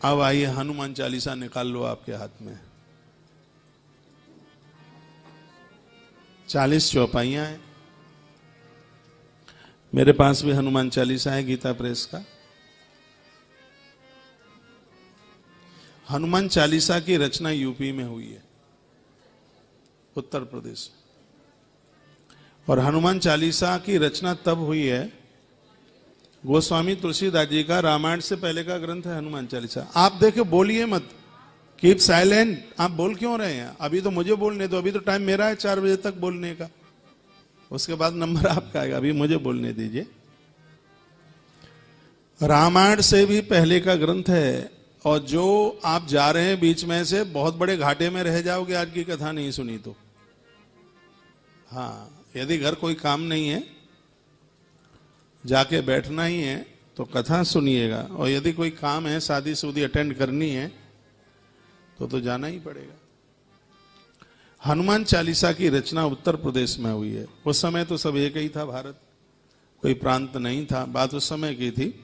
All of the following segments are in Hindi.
अब आइए हनुमान चालीसा निकाल लो आपके हाथ में। 40 चौपाइयां हैं। मेरे पास भी हनुमान चालीसा है गीता प्रेस का। हनुमान चालीसा की रचना यूपी में हुई है, उत्तर प्रदेश। और हनुमान चालीसा की रचना तब हुई है, गोस्वामी तुलसीदास जी का रामायण से पहले का ग्रंथ है हनुमान चालीसा। आप देखो, बोलिए मत, कीप साइलेंट। आप बोल क्यों रहे हैं? अभी तो मुझे बोलने दो, अभी तो टाइम मेरा है 4 बजे तक बोलने का, उसके बाद नंबर आपका आएगा। अभी मुझे बोलने दीजिए। रामायण से भी पहले का ग्रंथ है। और जो आप जा रहे हैं बीच में से, बहुत बड़े घाटे में रह जाओगे आज की कथा नहीं सुनी तो। हाँ, यदि घर कोई काम नहीं है, जाके बैठना ही है, तो कथा सुनिएगा। और यदि कोई काम है, शादी शुदी अटेंड करनी है, तो जाना ही पड़ेगा। हनुमान चालीसा की रचना उत्तर प्रदेश में हुई है। उस समय तो सब एक ही था भारत, कोई प्रांत नहीं था। बात उस समय की थी।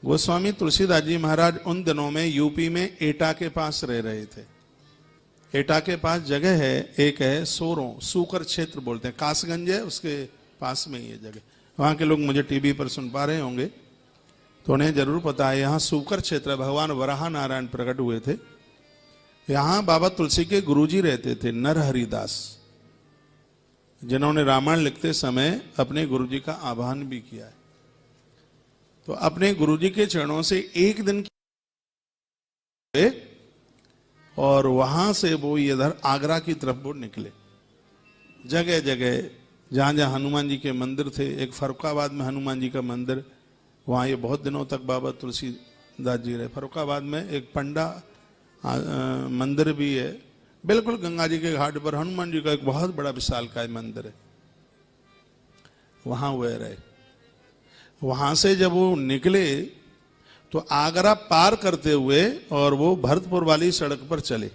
गोस्वामी तुलसीदास जी महाराज उन दिनों में यूपी में एटा के पास रह रहे थे। एटा के पास जगह है, एक है सोरों, सूकर क्षेत्र बोलते हैं, कासगंज है उसके पास में ये जगह। वहां के लोग मुझे टीवी पर सुन पा रहे होंगे तो उन्हें जरूर पता है, यहाँ सूकर क्षेत्र, भगवान वराह नारायण प्रकट हुए थे। यहां बाबा तुलसी के गुरुजी रहते थे, नरहरिदास, जिन्होंने रामायण लिखते समय अपने गुरुजी का आह्वान भी किया है। तो अपने गुरुजी के चरणों से एक दिन की, और वहां से वो इधर आगरा की तरफ वो निकले। जगह जगह जहां जहां हनुमान जी के मंदिर थे, एक फरुखाबाद में हनुमान जी का मंदिर, वहां ये बहुत दिनों तक बाबा तुलसीदास जी रहे। फरुखाबाद में एक पंडा मंदिर भी है, बिल्कुल गंगा जी के घाट पर हनुमान जी का एक बहुत बड़ा विशालकाय मंदिर है, वहां वह रहे। वहां से जब वो निकले तो आगरा पार करते हुए और वो भरतपुर वाली सड़क पर चले।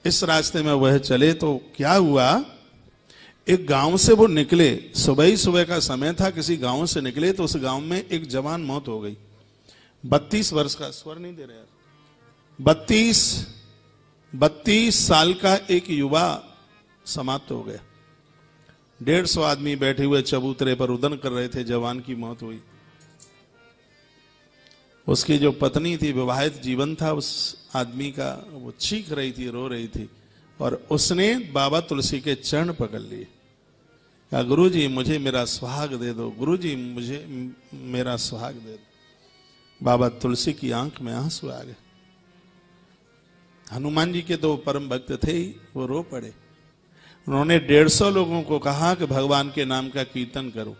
इस रास्ते में वह चले तो क्या हुआ, एक गांव से वो निकले, सुबह ही सुबह का समय था, किसी गांव से निकले तो उस गांव में एक जवान मौत हो गई। 32 वर्ष का, स्वर नहीं दे रहे यार, 32 साल का एक युवा समाप्त हो गया। 150 आदमी बैठे हुए चबूतरे पर उदन कर रहे थे, जवान की मौत हुई। उसकी जो पत्नी थी, विवाहित जीवन था उस आदमी का, वो चीख रही थी, रो रही थी। और उसने बाबा तुलसी के चरण पकड़ लिए, कहा गुरुजी मुझे मेरा सुहाग दे दो, गुरुजी मुझे मेरा सुहाग दे दो। बाबा तुलसी की आंख में आंसू आ गए। हनुमान जी के तो परम भक्त थे ही, वो रो पड़े। उन्होंने 150 लोगों को कहा कि भगवान के नाम का कीर्तन करो।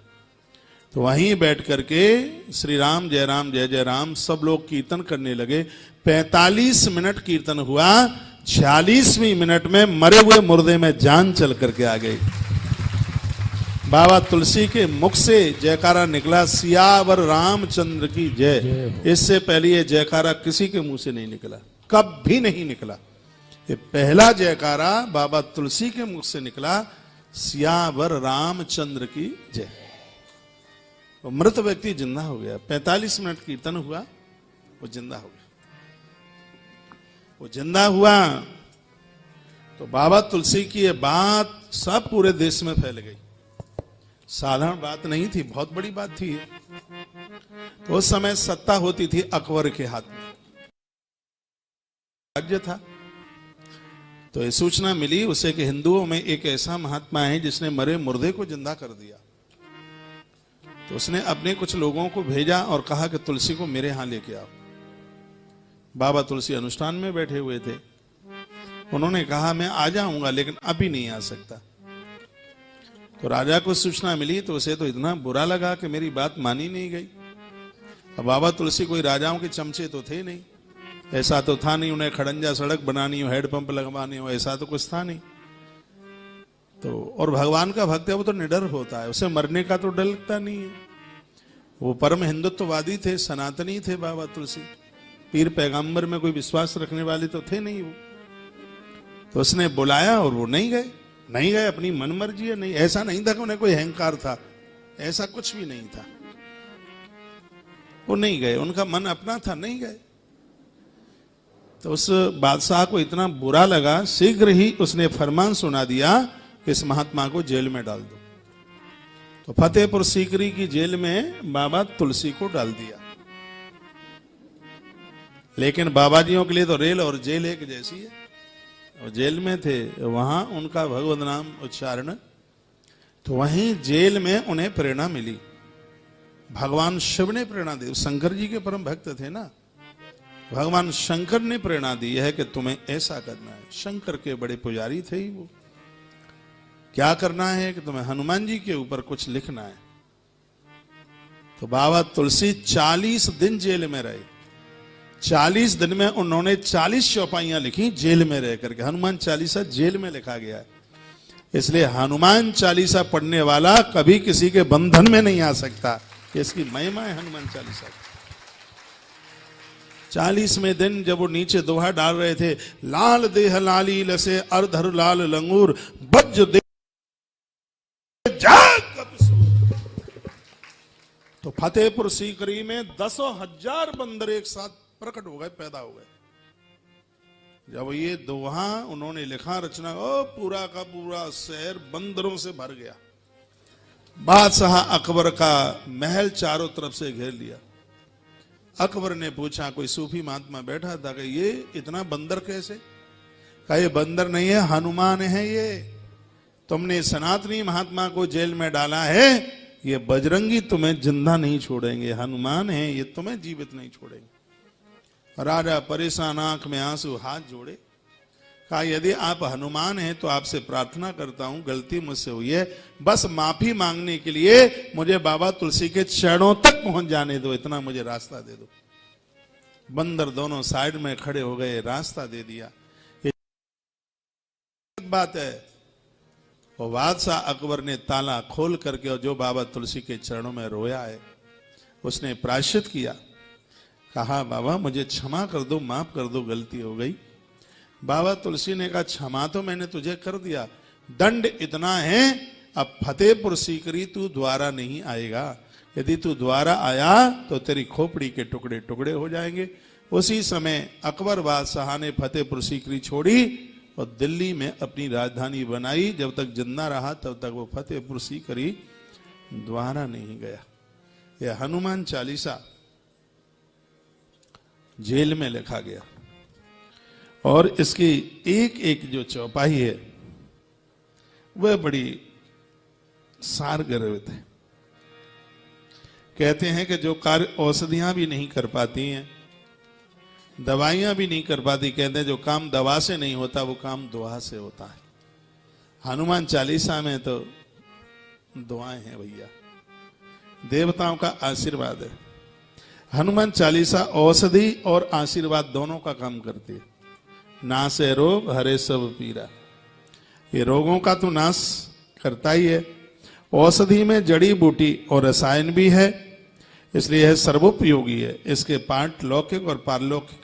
तो वहीं बैठ करके श्री राम जय राम जय जय राम सब लोग कीर्तन करने लगे। 45 मिनट कीर्तन हुआ। 46वीं मिनट में मरे हुए मुर्दे में जान चल करके आ गई। बाबा तुलसी के मुख से जयकारा निकला, सियावर रामचंद्र की जय। इससे पहले ये जयकारा किसी के मुंह से नहीं निकला, कभी नहीं निकला। ये पहला जयकारा बाबा तुलसी के मुख से निकला, सियावर रामचंद्र की जय। वो मृत व्यक्ति जिंदा हो गया। 45 मिनट कीर्तन हुआ, वो जिंदा हो गया। वो जिंदा हुआ तो बाबा तुलसी की ये बात सब पूरे देश में फैल गई। साधारण बात नहीं थी, बहुत बड़ी बात थी। तो उस समय सत्ता होती थी अकबर के हाथ में, राज्य था। तो ये सूचना मिली उसे कि हिंदुओं में एक ऐसा महात्मा है जिसने मरे मुर्दे को जिंदा कर दिया। तो उसने अपने कुछ लोगों को भेजा और कहा कि तुलसी को मेरे यहां लेके आओ। बाबा तुलसी अनुष्ठान में बैठे हुए थे। उन्होंने कहा मैं आ जाऊंगा लेकिन अभी नहीं आ सकता। तो राजा को सूचना मिली तो उसे तो इतना बुरा लगा कि मेरी बात मानी नहीं गई। अब बाबा तुलसी कोई राजाओं के चमचे तो थे नहीं, ऐसा तो था नहीं उन्हें खड़ंजा सड़क बनानी हो, हेडपंप लगवानी हो, ऐसा तो कुछ था नहीं। तो और भगवान का भक्त है, वो तो निडर होता है, उसे मरने का तो डर लगता नहीं है। वो परम हिंदुत्ववादी थे, सनातनी थे बाबा तुलसी। पीर पैगंबर में कोई विश्वास रखने वाले तो थे नहीं वो। तो उसने बुलाया और वो नहीं गए, अपनी मनमर्जी है। नहीं, ऐसा नहीं था कि उन्हें कोई अहंकार था, ऐसा कुछ भी नहीं था। वो नहीं गए, उनका मन अपना था, नहीं गए। तो उस बादशाह को इतना बुरा लगा, शीघ्र ही उसने फरमान सुना दिया कि इस महात्मा को जेल में डाल दो। तो फतेहपुर सीकरी की जेल में बाबा तुलसी को डाल दिया। लेकिन बाबाजियों के लिए तो रेल और जेल एक जैसी है। और जेल में थे, वहां उनका भगवत नाम उच्चारण, तो वहीं जेल में उन्हें प्रेरणा मिली। भगवान शिव ने प्रेरणा दी, शंकर जी के परम भक्त थे ना, भगवान शंकर ने प्रेरणा दी है कि तुम्हें ऐसा करना है। शंकर के बड़े पुजारी थे ही वो। क्या करना है कि तुम्हें हनुमान जी के ऊपर कुछ लिखना है। तो बाबा तुलसी 40 दिन जेल में रहे। 40 दिन में उन्होंने 40 चौपाइयां लिखी जेल में रह करके। हनुमान चालीसा जेल में लिखा गया है, इसलिए हनुमान चालीसा पढ़ने वाला कभी किसी के बंधन में नहीं आ सकता। इसकी महिमा है हनुमान चालीसा। 40वें दिन जब वो नीचे दोहा डाल रहे थे, लाल देह लाली लसे अर्धर लाल लंगूर बज दे तो फतेहपुर सीकरी में 10,000 बंदर एक साथ प्रकट हो गए, पैदा हो गए। जब ये दोहा उन्होंने लिखा, रचना, ओ पूरा का पूरा शहर बंदरों से भर गया। बादशाह अकबर का महल चारों तरफ से घेर लिया। अकबर ने पूछा, कोई सूफी महात्मा बैठा था, कि ये इतना बंदर कैसे? कहा ये बंदर नहीं है, हनुमान है ये। तुमने सनातनी महात्मा को जेल में डाला है, ये बजरंगी तुम्हें जिंदा नहीं छोड़ेंगे, हनुमान है ये, तुम्हें जीवित नहीं छोड़ेंगे। राजा परेशान, आंख में आंसू, हाथ जोड़े, कहा यदि आप हनुमान हैं तो आपसे प्रार्थना करता हूं, गलती मुझसे हुई है, बस माफी मांगने के लिए मुझे बाबा तुलसी के चरणों तक पहुंच जाने दो, इतना मुझे रास्ता दे दो। बंदर दोनों साइड में खड़े हो गए, रास्ता दे दिया। ये बात है। और बादशाह अकबर ने ताला खोल करके और जो बाबा तुलसी के चरणों में रोया है, उसने प्रायश्चित किया। कहा बाबा मुझे क्षमा कर दो, माफ कर दो, गलती हो गई। बाबा तुलसी ने कहा क्षमा तो मैंने तुझे कर दिया, दंड इतना है, अब फतेहपुर सीकरी तू द्वारा नहीं आएगा। यदि तू द्वारा आया तो तेरी खोपड़ी के टुकड़े टुकड़े हो जाएंगे। उसी समय अकबर बादशाह ने फतेहपुर सीकरी छोड़ी और दिल्ली में अपनी राजधानी बनाई। जब तक जिंदा रहा तब तक वो फतेहपुर सीकरी द्वारा नहीं गया। यह हनुमान चालीसा जेल में लिखा गया और इसकी एक एक जो चौपाई है वह बड़ी सारगर्भित है। कहते हैं कि जो कार्य औषधियां भी नहीं कर पाती हैं, दवाइयां भी नहीं कर पाती, कहते हैं जो काम दवा से नहीं होता वो काम दुआ से होता है। हनुमान चालीसा में तो दुआएं हैं भैया, देवताओं का आशीर्वाद है। हनुमान चालीसा औषधि और आशीर्वाद दोनों का काम करती है। नासे रोग हरे सब पीरा, ये रोगों का तो नाश करता ही है। औषधि में जड़ी बूटी और रसायन भी है, इसलिए यह सर्वोपयोगी है। इसके पाठ लौकिक और पारलौकिक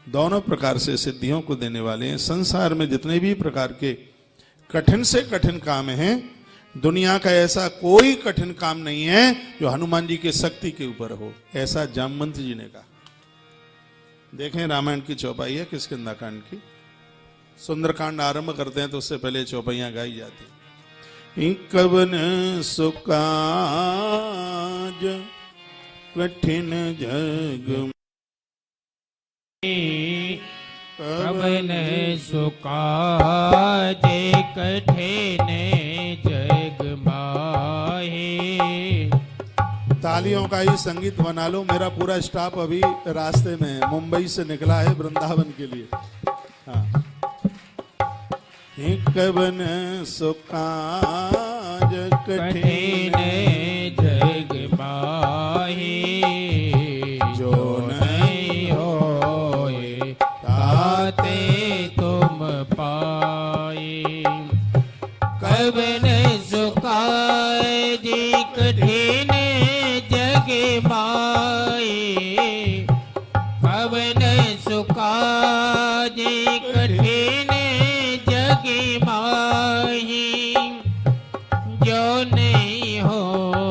दोनों प्रकार से सिद्धियों को देने वाले हैं। संसार में जितने भी प्रकार के कठिन से कठिन काम हैं, दुनिया का ऐसा कोई कठिन काम नहीं है जो हनुमान जी की शक्ति के ऊपर हो, ऐसा जामवंत जी ने कहा। देखें रामायण की चौपाई है किष्किंधा-कांड की। सुंदरकांड आरंभ करते हैं तो उससे पहले चौपाइयां गाई जाती। कवन सुकाज कठिन जग कवन सुकाज कठिन जग माहे। तालियों का ही संगीत बना लो। मेरा पूरा स्टाफ अभी रास्ते में है, मुंबई से निकला है वृंदावन के लिए। हाँ, कवन सुकाज कठिन जग माहे। जो नहीं होए ताते तुम पाए। कवन सुकाज कठिन जग माए। कवन सुकाज कठिन जग माही। जो नहीं हो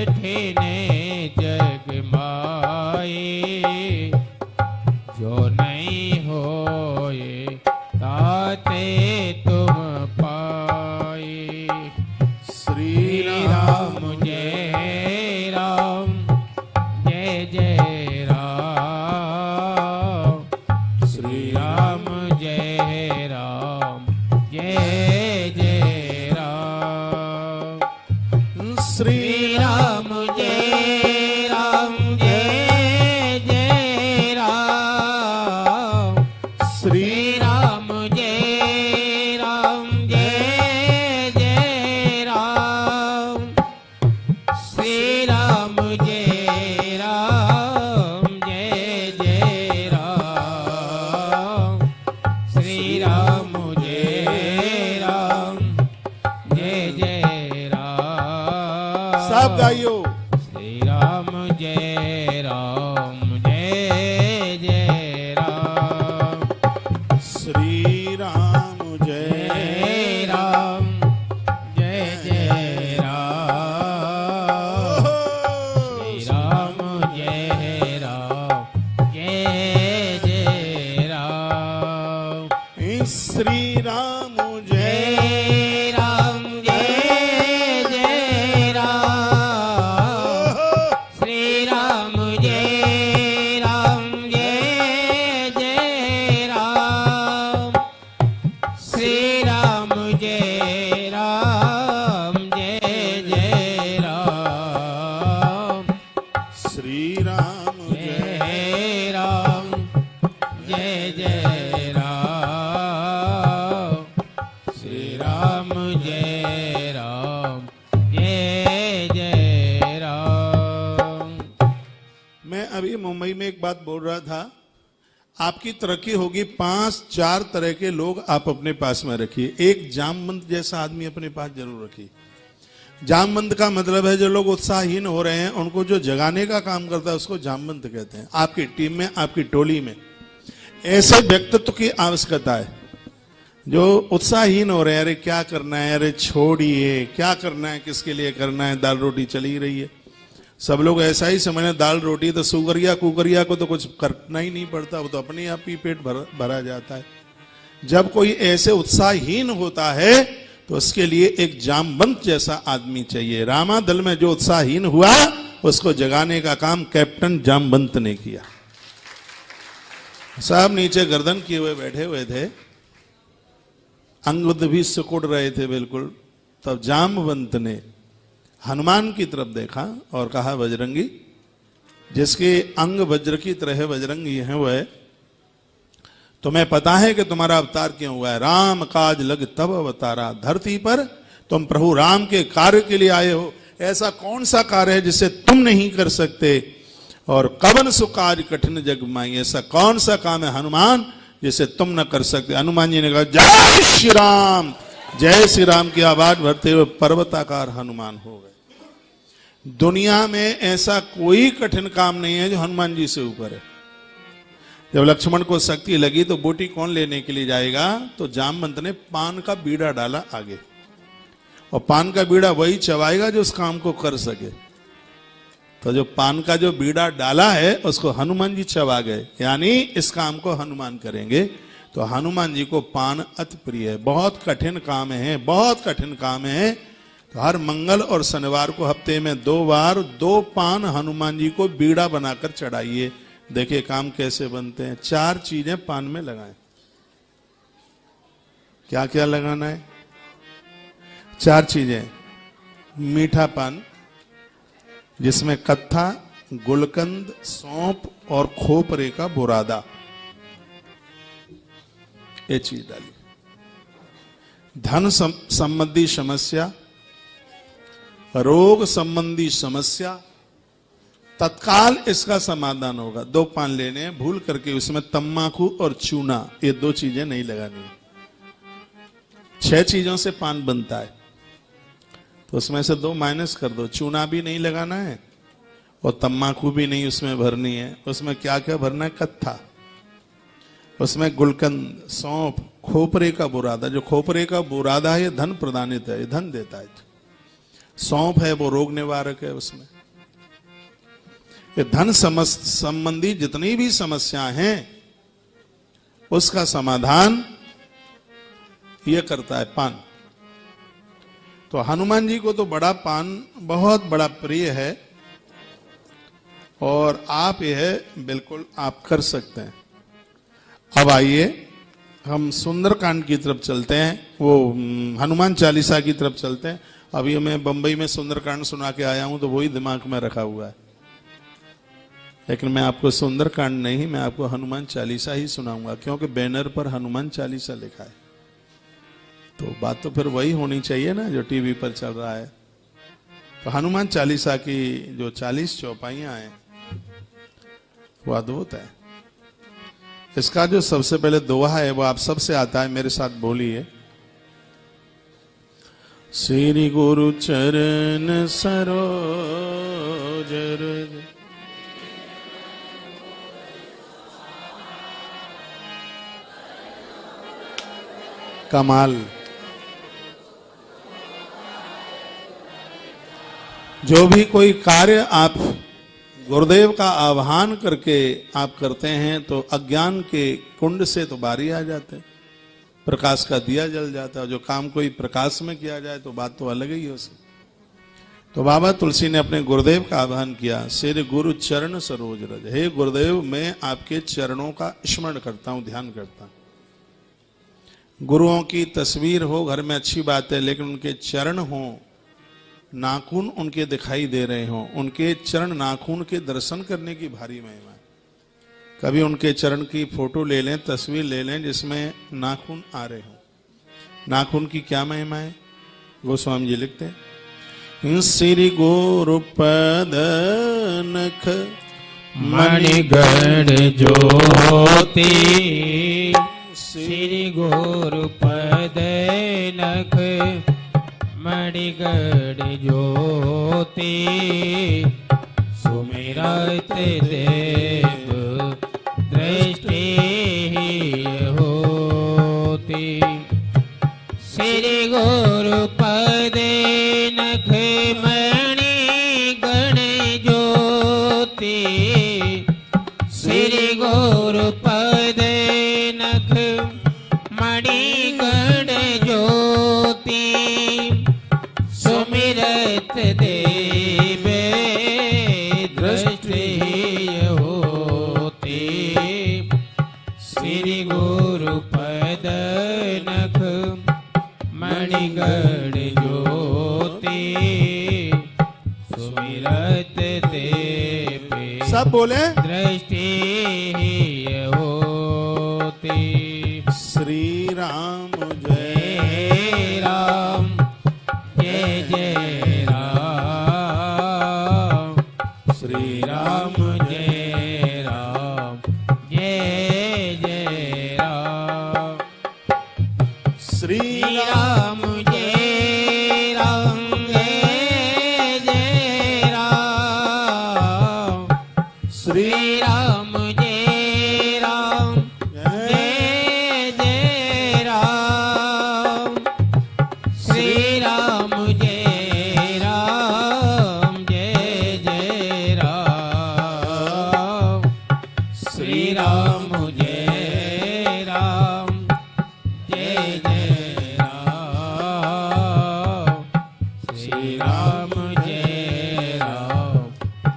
कठिन जग माए, जो नहीं होए ताते तुम पाए। श्री राम जय राम, जय जय राम। श्री राम जय राम, जय जय राम। श्री राम जय राम, जय जय राम। श्री राम जय राम, जय जय राम। श्री राम जय राम, जय जय राम। श्री राम जय राम, जय जय राम। सब गाइयो। श्री राम जय राम, जय जय राम। श्री राम जय जय राम, जय जय राम। श्री राम जय राम, जय जय राम। श्री राम जय जय राम, जय जय राम। श्री राम जय राम, जय जय राम। श्री राम जय राम, जय जय राम। श्री राम जय जय राम, जय जय राम। श्री राम जय राम, जय जय राम। मैं अभी मुंबई में एक बात बोल रहा था, आपकी तरक्की होगी 5-4 तरह के लोग आप अपने पास में रखिए। एक जामवंत जैसा आदमी अपने पास जरूर रखिए। जामवंत का मतलब है जो लोग उत्साहहीन हो रहे हैं उनको जो जगाने का काम करता है उसको जामवंत कहते हैं। आपकी टीम में, आपकी टोली में ऐसे व्यक्तित्व की आवश्यकता है जो उत्साहहीन हो रहे हैं। अरे क्या करना है, अरे छोड़िए, क्या करना है, किसके लिए करना है, दाल रोटी चली रही है। सब लोग ऐसा ही समझ रहे दाल रोटी तो सुगरिया कुगरिया को तो कुछ करना ही नहीं पड़ता, वो तो अपने आप ही पेट भरा जाता है। जब कोई ऐसे उत्साहहीन होता है तो उसके लिए एक जामवंत जैसा आदमी चाहिए। रामा दल में जो उत्साहहीन हुआ उसको जगाने का काम कैप्टन जामवंत ने किया। साहब नीचे गर्दन किए हुए बैठे हुए थे, अंग भी सिकुड़ रहे थे बिल्कुल। तब जामवंत ने हनुमान की तरफ देखा और कहा, बजरंगी, जिसके अंग वज्र की तरह बजरंगी है वह, तुम्हें पता है कि तुम्हारा अवतार क्यों हुआ है? राम काज लग तब अवतारा, धरती पर तुम प्रभु राम के कार्य के लिए आए हो। ऐसा कौन सा कार्य है जिसे तुम नहीं कर सकते? और कवन सु कार्य कठिन जग माई, ऐसा कौन सा काम है हनुमान जिसे तुम न कर सकते? हनुमान जी ने कहा, जय श्री राम, जय श्री राम की आवाज भरते हुए पर्वताकार हनुमान हो गए। दुनिया में ऐसा कोई कठिन काम नहीं है जो हनुमान जी से ऊपर है। जब लक्ष्मण को शक्ति लगी तो बोटी कौन लेने के लिए जाएगा? तो जामवंत ने पान का बीड़ा डाला आगे, और पान का बीड़ा वही चबाएगा जो उस काम को कर सके। तो जो पान का जो बीड़ा डाला है उसको हनुमान जी चबा गए, यानी इस काम को हनुमान करेंगे। तो हनुमान जी को पान अति प्रिय है। बहुत कठिन काम है, बहुत कठिन काम है। तो हर मंगल और शनिवार को हफ्ते में 2 बार 2 पान हनुमान जी को बीड़ा बनाकर चढ़ाइए। देखिए काम कैसे बनते हैं। 4 चीजें पान में लगाएं। क्या क्या लगाना है? 4 चीजें। मीठा पान जिसमें कत्था, गुलकंद, सौंफ और खोपरे का बुरादा, ये चीज डाली। धन संबंधी समस्या, रोग संबंधी समस्या, तत्काल इसका समाधान होगा। 2 पान लेने हैं, भूल करके उसमें तम्बाकू और चूना, ये 2 चीजें नहीं लगानी। 6 चीजों से पान बनता है, तो उसमें से 2 माइनस कर दो। चूना भी नहीं लगाना है और तम्बाकू भी नहीं उसमें भरनी है। उसमें क्या क्या भरना है? कत्था, उसमें गुलकंद, सौंफ, खोपरे का बुरादा। जो खोपरे का बुरादा है ये धन प्रदानित है, ये धन देता है। सौंफ है वो रोग निवारक है उसमें। कि धन संबंधी जितनी भी समस्याएं हैं उसका समाधान ये करता है पान। तो हनुमान जी को तो बड़ा पान बहुत बड़ा प्रिय है और आप यह बिल्कुल आप कर सकते हैं। अब आइए हम सुंदरकांड की तरफ चलते हैं, वो हनुमान चालीसा की तरफ चलते हैं। अभी मैं बंबई में सुंदरकांड सुना के आया हूं तो वही दिमाग में रखा हुआ है, लेकिन मैं आपको सुंदरकांड नहीं, मैं आपको हनुमान चालीसा ही सुनाऊंगा, क्योंकि बैनर पर हनुमान चालीसा लिखा है। तो बात तो फिर वही होनी चाहिए ना जो टीवी पर चल रहा है। तो हनुमान चालीसा की जो 40 चौपाइयां हैं वो अद्भुत है। इसका जो सबसे पहले दोहा है वो आप सबसे आता है, मेरे साथ बोलिए। श्री गुरु चरण सरोज रज कमाल। जो भी कोई कार्य आप गुरुदेव का आह्वान करके आप करते हैं तो अज्ञान के कुंड से तो बाहर आ जाते हैं, प्रकाश का दिया जल जाता है। जो काम कोई प्रकाश में किया जाए तो बात तो अलग ही है उसकी। तो बाबा तुलसी ने अपने गुरुदेव का आह्वान किया, श्री गुरु चरण सरोज रज। हे गुरुदेव, मैं आपके चरणों का स्मरण करता हूं, ध्यान करता हूं। गुरुओं की तस्वीर हो घर में अच्छी बात है, लेकिन उनके चरण हो, नाखून उनके दिखाई दे रहे हों, उनके चरण नाखून के दर्शन करने की भारी महिमा है। कभी उनके चरण की फोटो ले लें, तस्वीर ले लें जिसमें नाखून आ रहे हों। नाखून की क्या महिमा है? गोस्वामी जी लिखते हैं, श्री गुरु पद नख मणिगण ज्योति, श्री गुरु पद नख मणिगण ज्योति, सुमिरत देव दृष्टि होती। श्री गुरु पद नख मणिगण ज्योति, श्री गुरु पद नख मणिगण ज्योति, सुमिरत देव दृष्टि होती। श्री गुरु पद नख मणिगण ज्योति, सुमिरत देव सब बोले दृष्टि होती। श्री राम जय जय राम, जय जय राम, श्री राम जय राम, जय जय राम, श्री राम जय राम, जय जय राम, श्री श्री राम जय राम, जय जय राम, श्री राम जय राम, जय जय राम, श्री राम जय राम, जय जय राम, श्री राम जय राम,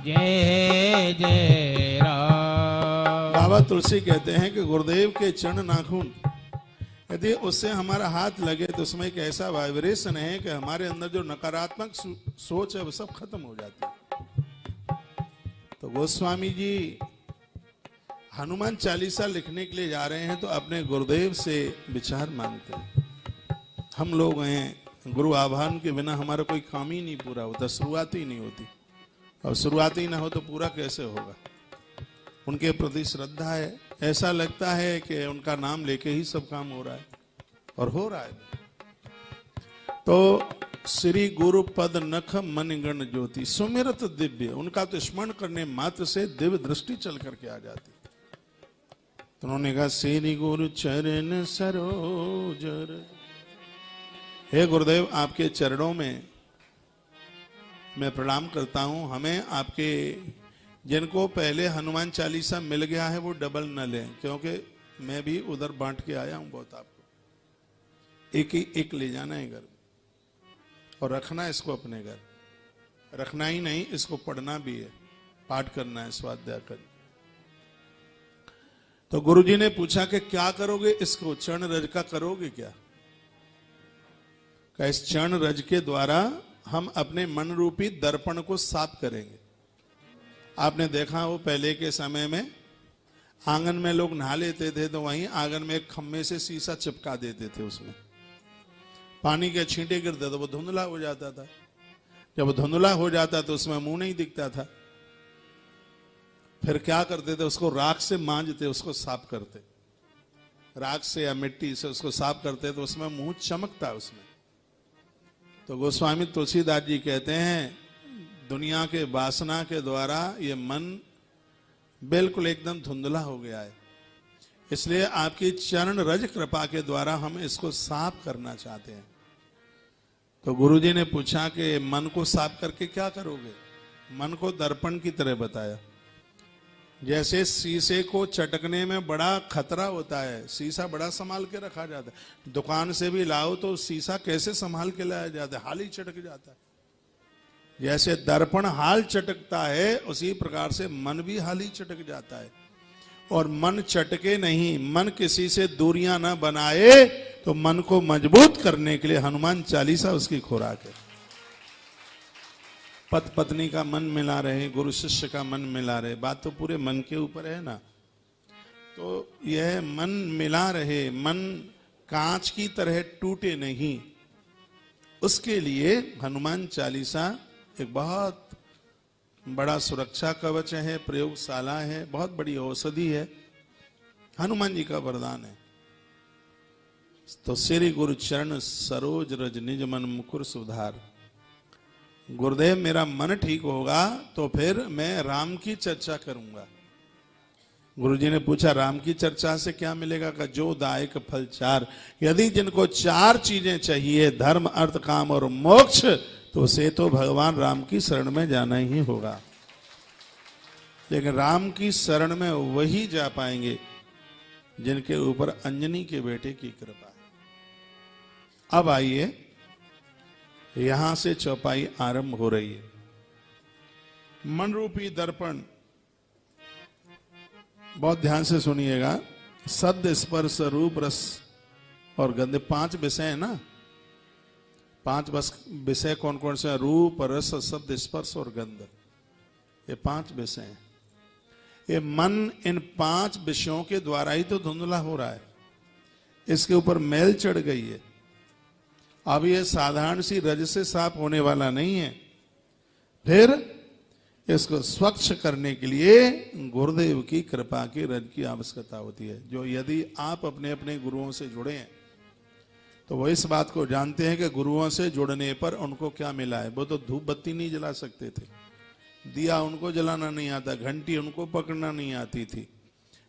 जय जय राम। बाबा तुलसी कहते हैं कि गुरुदेव के चरण नाखून यदि उससे हमारा हाथ लगे तो उसमें एक ऐसा वाइब्रेशन है कि हमारे अंदर जो नकारात्मक सोच है वो सब खत्म हो जाती है। तो गोस्वामी जी हनुमान चालीसा लिखने के लिए जा रहे हैं तो अपने गुरुदेव से विचार मांगते हैं। हम लोग हैं, गुरु आह्वान के बिना हमारा कोई काम ही नहीं पूरा होता, शुरुआत ही नहीं होती, और शुरुआत ही ना हो तो पूरा कैसे होगा। उनके प्रति श्रद्धा है, ऐसा लगता है कि उनका नाम लेके ही सब काम हो रहा है, और हो रहा है। तो श्री गुरु पद नख मणिगण ज्योति, सुमिरत दिव्य, उनका तो स्मरण करने मात्र से दिव्य दृष्टि चल करके आ जाती। तो उन्होंने कहा श्री गुरु चरण सरोज रज। हे गुरुदेव, आपके चरणों में मैं प्रणाम करता हूं। हमें आपके जिनको पहले हनुमान चालीसा मिल गया है वो डबल न लें, क्योंकि मैं भी उधर बांट के आया हूं बहुत आपको। एक ही एक ले जाना है घर में और रखना है इसको अपने घर। रखना ही नहीं, इसको पढ़ना भी है, पाठ करना है, स्वाध्याय करना। तो गुरुजी ने पूछा कि क्या करोगे इसको, चरण रज का करोगे क्या? क्या इस चरण रज के द्वारा हम अपने मन रूपी दर्पण को साफ करेंगे। आपने देखा हो पहले के समय में आंगन में लोग नहा लेते थे तो वहीं आंगन में एक खम्भे से शीशा चिपका देते थे, उसमें पानी के छींटे गिरते तो वो धुंधला हो जाता था। जब धुंधला हो जाता तो उसमें मुंह नहीं दिखता था। फिर क्या करते थे, उसको राख से मांजते, उसको साफ करते, राख से या मिट्टी से उसको साफ करते तो उसमें मुंह चमकता उसमें। तो गोस्वामी तुलसीदास जी कहते हैं दुनिया के वासना के द्वारा ये मन बिल्कुल एकदम धुंधला हो गया है, इसलिए आपकी चरण रज कृपा के द्वारा हम इसको साफ करना चाहते हैं। तो गुरुजी ने पूछा कि मन को साफ करके क्या करोगे? मन को दर्पण की तरह बताया। जैसे शीशे को चटकने में बड़ा खतरा होता है, शीशा बड़ा संभाल के रखा जाता है। दुकान से भी लाओ तो शीशा कैसे संभाल के लाया जाता है, हाल ही चटक जाता है। जैसे दर्पण हाल चटकता है उसी प्रकार से मन भी हाल ही चटक जाता है। और मन चटके नहीं, मन किसी से दूरियां ना बनाए, तो मन को मजबूत करने के लिए हनुमान चालीसा उसकी खुराक है। पति पत्नी का मन मिला रहे, गुरु शिष्य का मन मिला रहे, बात तो पूरे मन के ऊपर है ना। तो यह मन मिला रहे, मन कांच की तरह टूटे नहीं, उसके लिए हनुमान चालीसा एक बहुत बड़ा सुरक्षा कवच है, प्रयोगशाला है, बहुत बड़ी औषधि है, हनुमान जी का वरदान है। तो श्री गुरु चरण सरोज रज निज मन मुकुर सुधार। गुरुदेव मेरा मन ठीक होगा तो फिर मैं राम की चर्चा करूंगा। गुरुजी ने पूछा राम की चर्चा से क्या मिलेगा? का जो दायक फल चार। यदि जिनको चार चीजें चाहिए, धर्म अर्थ काम और मोक्ष, तो उसे तो भगवान राम की शरण में जाना ही होगा। लेकिन राम की शरण में वही जा पाएंगे जिनके ऊपर अंजनी के बेटे की कृपा है। अब आइए, यहां से चौपाई आरंभ हो रही है। मन रूपी दर्पण, बहुत ध्यान से सुनिएगा। सद स्पर्श रूप रस और गंध, 5 विषय है ना। 5 विषय कौन कौन से? रूप रस शब्द स्पर्श और गंध, ये 5 विषय हैं। ये मन इन 5 विषयों के द्वारा ही तो धुंधला हो रहा है, इसके ऊपर मैल चढ़ गई है। अब ये साधारण सी रज से साफ होने वाला नहीं है। फिर इसको स्वच्छ करने के लिए गुरुदेव की कृपा की रज की आवश्यकता होती है, जो यदि आप अपने अपने गुरुओं से जुड़े हैं तो वो इस बात को जानते हैं कि गुरुओं से जुड़ने पर उनको क्या मिला है। वो तो धूप बत्ती नहीं जला सकते थे, दिया उनको जलाना नहीं आता, घंटी उनको पकड़ना नहीं आती थी,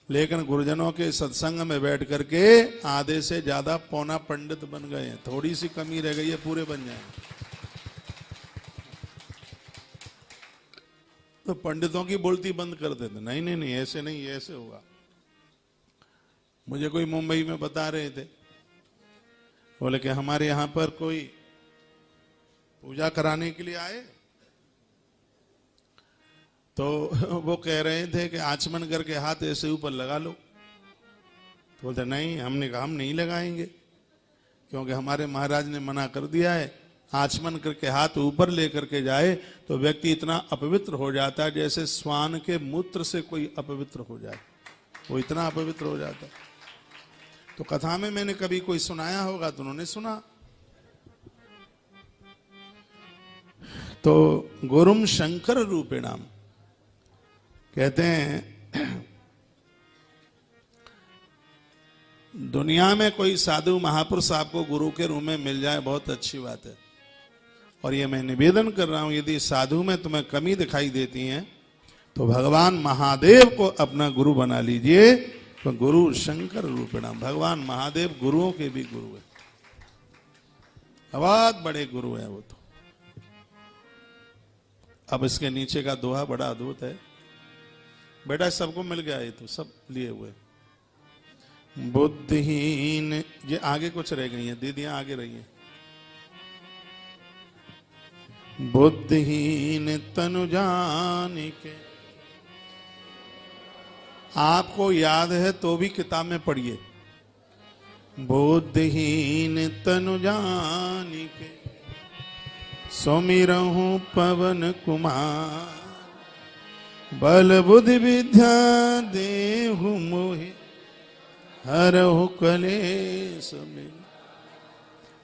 लेकिन गुरुजनों के सत्संग में बैठ करके आधे से ज्यादा पौना पंडित बन गए हैं। थोड़ी सी कमी रह गई है, पूरे बन जाएंगे। तो पंडितों की बोलती बंद कर देते, नहीं नहीं नहीं ऐसे नहीं, ऐसे होगा। मुझे कोई मुंबई में बता रहे थे, बोले कि हमारे यहां पर कोई पूजा कराने के लिए आए, तो वो कह रहे थे कि आचमन करके हाथ ऐसे ऊपर लगा लो। तो बोलते नहीं, हमने कहा हम नहीं लगाएंगे, क्योंकि हमारे महाराज ने मना कर दिया है। आचमन करके हाथ ऊपर लेकर के जाए तो व्यक्ति इतना अपवित्र हो जाता है जैसे स्वान के मूत्र से कोई अपवित्र हो जाए, वो इतना अपवित्र हो जाता है। तो कथा में मैंने कभी कोई सुनाया होगा तो उन्होंने सुना। तो गुरुम शंकर रूपेणाम कहते हैं, दुनिया में कोई साधु महापुरुष आपको गुरु के रूप में मिल जाए, बहुत अच्छी बात है। और ये मैं निवेदन कर रहा हूं, यदि साधु में तुम्हें कमी दिखाई देती है तो भगवान महादेव को अपना गुरु बना लीजिए। तो गुरु शंकर रूपेणाम, भगवान महादेव गुरुओं के भी गुरु है, बहुत बड़े गुरु हैं वो तो। अब इसके नीचे का दोहा बड़ा अद्भुत है। बेटा सबको मिल गया, ये तो सब लिए हुए। बुद्धिहीन, ये आगे कुछ रह गई हैं दीदियां, आगे रही हैं। बुद्धिहीन तनु जानिके, आपको याद है तो भी किताब में पढ़िए। बुद्धिहीन तनु जानिके सुमिरहु पवन कुमार, बल बुद्धि विद्या देहु मोहि हरहु कलेश मेरे।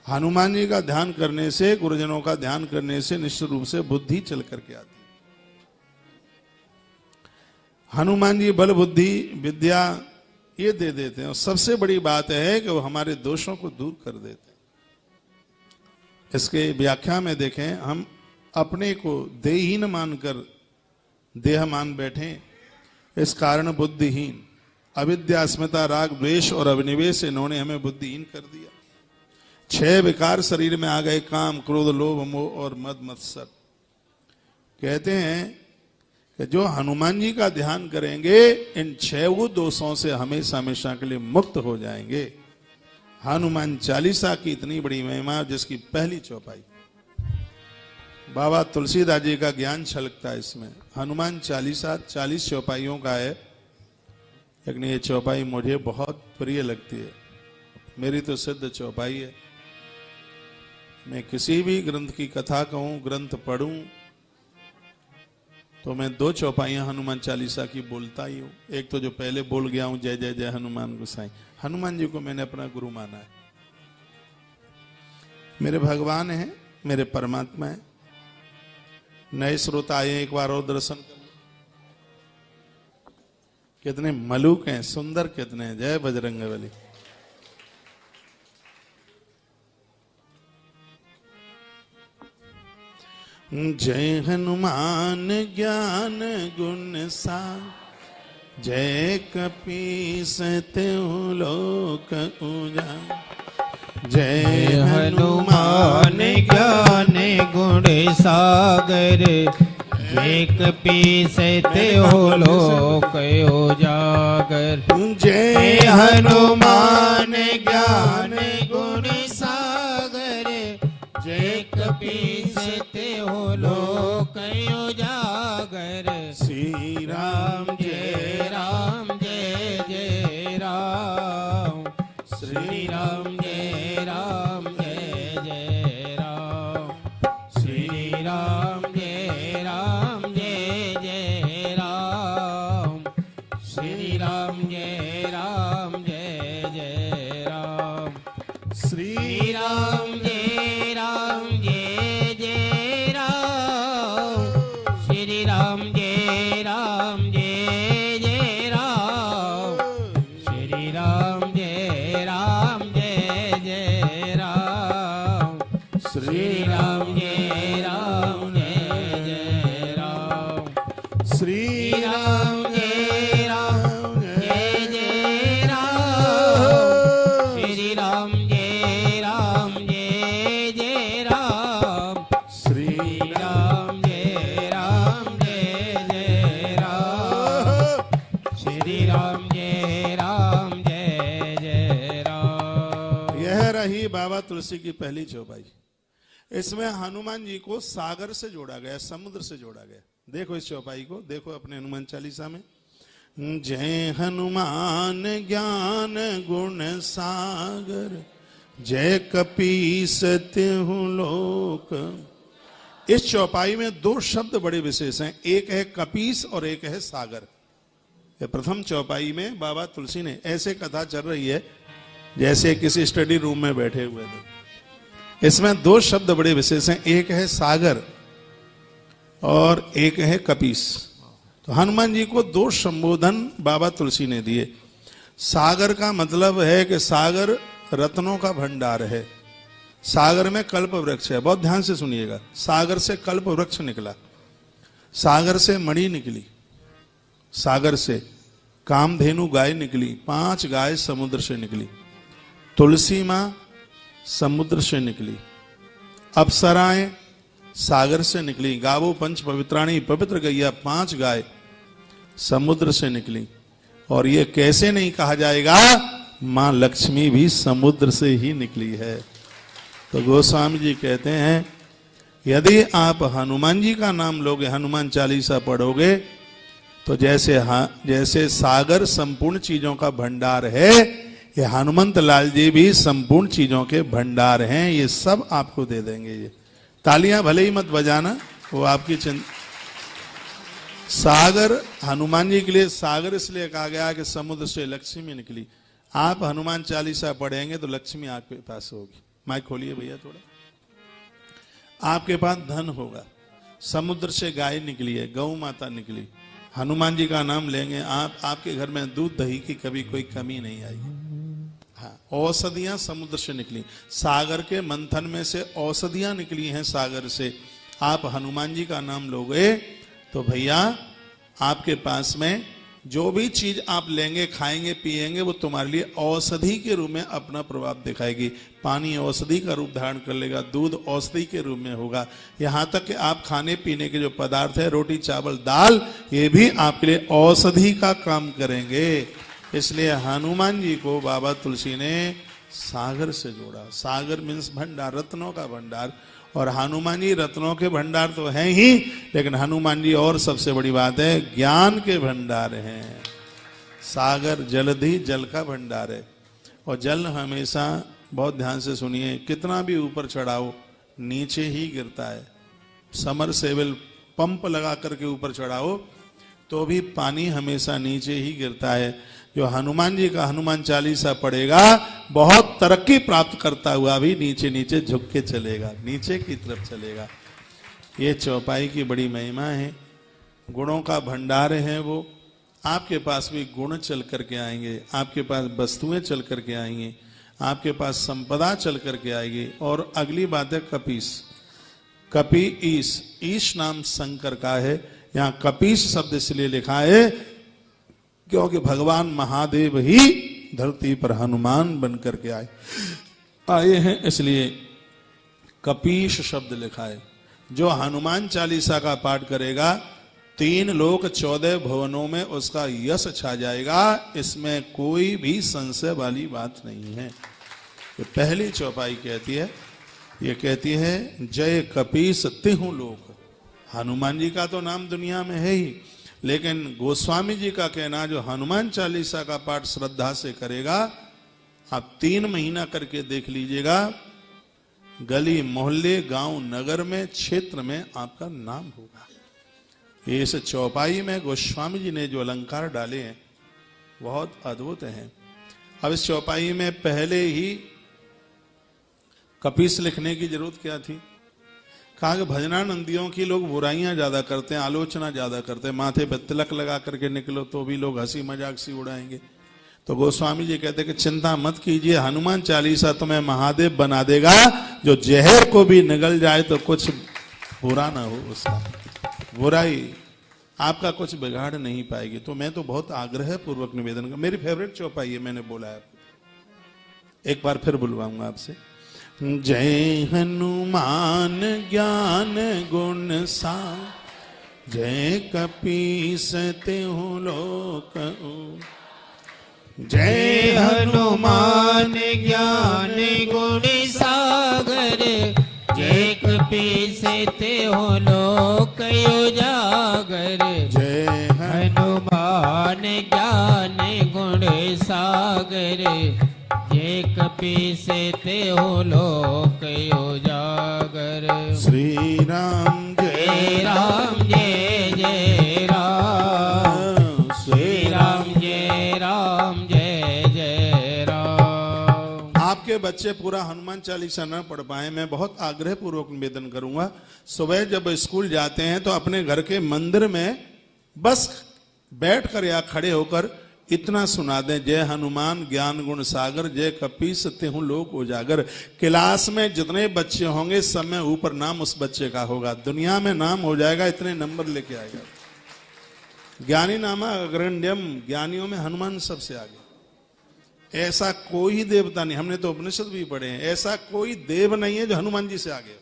हनुमान जी का ध्यान करने से, गुरुजनों का ध्यान करने से निश्चित रूप से बुद्धि चल करके आती। हनुमान जी बल बुद्धि विद्या ये दे देते हैं, और सबसे बड़ी बात है कि वो हमारे दोषों को दूर कर देते हैं। इसके व्याख्या में देखें, हम अपने को देहीन मानकर देह मान बैठे, इस कारण बुद्धिहीन, अविद्या अस्मिता राग द्वेष और अभिनिवेश, इन्होंने हमें बुद्धिहीन कर दिया। 6 विकार शरीर में आ गए, काम क्रोध लोभ मोह और मद मत्सर। कहते हैं कि जो हनुमान जी का ध्यान करेंगे, इन 6 दोषों से हमेशा हमेशा के लिए मुक्त हो जाएंगे। हनुमान चालीसा की इतनी बड़ी महिमा, जिसकी पहली चौपाई बाबा तुलसीदास जी का ज्ञान छलकता है इसमें। हनुमान चालीसा 40 चौपाइयों का है, लेकिन ये चौपाई मुझे बहुत प्रिय लगती है। मेरी तो सिद्ध चौपाई है। मैं किसी भी ग्रंथ की कथा कहूं, ग्रंथ पढ़ूं, तो मैं 2 चौपाइयां हनुमान चालीसा की बोलता ही हूं। एक तो जो पहले बोल गया हूं, जय जय जय हनुमान गोसाई। हनुमान जी को मैंने अपना गुरु माना है, मेरे भगवान हैं, मेरे परमात्मा हैं। नए श्रोता आए, एक बार और दर्शन कर। कितने मलूक हैं, सुंदर कितने हैं। जय बजरंगबली। जय हनुमान ज्ञान गुण सागर, जय कपीस तिहुँ लोक उजागर। जय हनुमान ज्ञान गुण सागर, जय कपीस तिहुँ लोक उजागर। जय हनुमान ज्ञान गुण सागर, जय कपीस तिहुँ लोक उजागर। श्री राम जय राम जय जय राम, श्री राम जय राम जय जय राम, श्री राम जय राम जय जय राम, श्री राम जय राम जय जय राम, श्री राम जय राम जय जय राम, श्री राम जय राम जय जय राम, श्री राम जय राम जय जय राम, श्री राम जय राम जय जय राम, श्री राम जय राम जय जय राम, श्री राम जय राम जय जय राम, श्री राम जय राम जय जय राम, श्री राम जय राम जय जय राम। यह रही बाबा तुलसी की पहली चौपाई। इसमें हनुमान जी को सागर से जोड़ा गया, समुद्र से जोड़ा गया। देखो इस चौपाई को, देखो अपने हनुमान चालीसा में। जय हनुमान ज्ञान गुण सागर, जय कपीस तिहुँ लोक। इस चौपाई में 2 शब्द बड़े विशेष हैं, एक है कपीस और एक है सागर। ये प्रथम चौपाई में बाबा तुलसी ने, ऐसे कथा चल रही है जैसे किसी स्टडी रूम में बैठे हुए थे। इसमें 2 शब्द बड़े विशेष हैं, एक है सागर और एक है कपीस। तो हनुमान जी को 2 संबोधन बाबा तुलसी ने दिए। सागर का मतलब है कि सागर रत्नों का भंडार है। सागर में कल्प वृक्ष है, बहुत ध्यान से सुनिएगा। सागर से कल्प वृक्ष निकला, सागर से मणि निकली, सागर से कामधेनु गाय निकली, 5 गाय समुद्र से निकली, तुलसी मां समुद्र से निकली, अप्सराएं सागर से निकली, गावो पंच पवित्राणी, पवित्र गैया 5 गाय समुद्र से निकली। और ये कैसे नहीं कहा जाएगा, मां लक्ष्मी भी समुद्र से ही निकली है। तो गोस्वामी जी कहते हैं यदि आप हनुमान जी का नाम लोगे, हनुमान चालीसा पढ़ोगे, तो जैसे सागर संपूर्ण चीजों का भंडार है, ये हनुमंत लाल जी भी संपूर्ण चीजों के भंडार हैं। ये सब आपको दे देंगे। ये तालियां भले ही मत बजाना, वो आपकी सागर, हनुमान जी के लिए सागर इसलिए कहा गया कि समुद्र से लक्ष्मी निकली। आप हनुमान चालीसा पढ़ेंगे तो लक्ष्मी आपके पास होगी। माइक खोलिए भैया थोड़ा। आपके पास धन होगा। समुद्र से गाय निकली है, गौ माता निकली, हनुमान जी का नाम लेंगे आप, आपके घर में दूध दही की कभी कोई कमी नहीं आएगी। हाँ, औषधियां समुद्र से निकली, सागर के मंथन में से औषधियां निकली हैं सागर से। आप हनुमान जी का नाम लोगे तो भैया आपके पास में जो भी चीज आप लेंगे, खाएंगे, पिएंगे, वो तुम्हारे लिए औषधि के रूप में अपना प्रभाव दिखाएगी। पानी औषधि का रूप धारण कर लेगा, दूध औषधि के रूप में होगा। यहाँ तक कि आप खाने पीने के जो पदार्थ है, रोटी चावल दाल, ये भी आपके लिए औषधि का काम करेंगे। इसलिए हनुमान जी को बाबा तुलसी ने सागर से जोड़ा। सागर मीन्स भंडार, रत्नों का भंडार। और हनुमान जी रत्नों के भंडार तो हैं ही, लेकिन हनुमान जी और सबसे बड़ी बात है, ज्ञान के भंडार हैं। सागर जलधि जल का भंडार है। और जल हमेशा, बहुत ध्यान से सुनिए, कितना भी ऊपर चढ़ाओ नीचे ही गिरता है। समरसेबल पंप लगा करके ऊपर चढ़ाओ तो भी पानी हमेशा नीचे ही गिरता है। जो हनुमान जी का हनुमान चालीसा पढ़ेगा, बहुत तरक्की प्राप्त करता हुआ भी नीचे नीचे झुक के चलेगा, नीचे की तरफ चलेगा। ये चौपाई की बड़ी महिमा है। गुणों का भंडार है वो। आपके पास भी गुण चल करके आएंगे, आपके पास वस्तुएं चल करके आएंगी, आपके पास संपदा चल करके आएगी। और अगली बात है कपीस। कपी ईश, ईश नाम शंकर का है। यहाँ कपीश शब्द इसलिए लिखा है क्योंकि भगवान महादेव ही धरती पर हनुमान बन करके आए हैं, इसलिए कपीश शब्द लिखा है। जो हनुमान चालीसा का पाठ करेगा, 3 लोक 14 भवनों में उसका यश छा जाएगा। इसमें कोई भी संशय वाली बात नहीं है। ये पहली चौपाई कहती है, ये कहती है जय कपीस तिहु लोक। हनुमान जी का तो नाम दुनिया में है ही, लेकिन गोस्वामी जी का कहना, जो हनुमान चालीसा का पाठ श्रद्धा से करेगा, आप 3 महीना करके देख लीजिएगा, गली मोहल्ले गांव नगर में क्षेत्र में आपका नाम होगा। ये इस चौपाई में गोस्वामी जी ने जो अलंकार डाले हैं बहुत अद्भुत हैं। अब इस चौपाई में पहले ही कपीस लिखने की जरूरत क्या थी? कहा कि भजनानंदियों की लोग बुराइयां ज्यादा करते हैं, आलोचना ज्यादा करते हैं। माथे पे तिलक लगा करके निकलो तो भी लोग हंसी मजाक सी उड़ाएंगे। तो गोस्वामी जी कहते कि चिंता मत कीजिए, हनुमान चालीसा तुम्हें महादेव बना देगा। जो जहर को भी निगल जाए तो कुछ बुरा ना हो, उसका बुराई आपका कुछ बिगाड़ नहीं पाएगी। तो मैं तो बहुत आग्रह पूर्वक निवेदन कर, मेरी फेवरेट चौपाई है, मैंने बोला है, एक बार फिर बुलवाऊंगा आपसे। जय हनुमान ज्ञान गुण सा, जय कपीस तिहु लोक। जय हनुमान ज्ञान गुण सागर, जय कपीस तिहु लोक उजागर। जय हनुमान ज्ञान गुण सागर, जय कपीस तिहु लोक उजागर। श्री राम जय राम, जय जय राम। श्री राम जय राम, जय जय राम। आपके बच्चे पूरा हनुमान चालीसा न पढ़ पाए, मैं बहुत आग्रह पूर्वक निवेदन करूंगा, सुबह जब स्कूल जाते हैं तो अपने घर के मंदिर में बस बैठकर या खड़े होकर इतना सुना दें, जय हनुमान ज्ञान गुण सागर, जय कपीस तिहु लोक उजागर। क्लास में जितने बच्चे होंगे सब में ऊपर नाम उस बच्चे का होगा, दुनिया में नाम हो जाएगा, इतने नंबर लेके आएगा। ज्ञानी नामा अग्रण्यम, ज्ञानियों में हनुमान सबसे आगे। ऐसा कोई देवता नहीं, हमने तो उपनिषद भी पढ़े हैं, ऐसा कोई देव नहीं है जो हनुमान जी से आगे।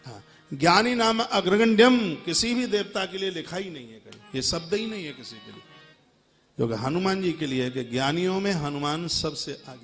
हाँ, ज्ञानी नाम अग्रगण्यम किसी भी देवता के लिए लिखा ही नहीं है कहीं, ये शब्द ही नहीं है किसी के लिए, क्योंकि हनुमान जी के लिए है कि ज्ञानियों में हनुमान सबसे आगे।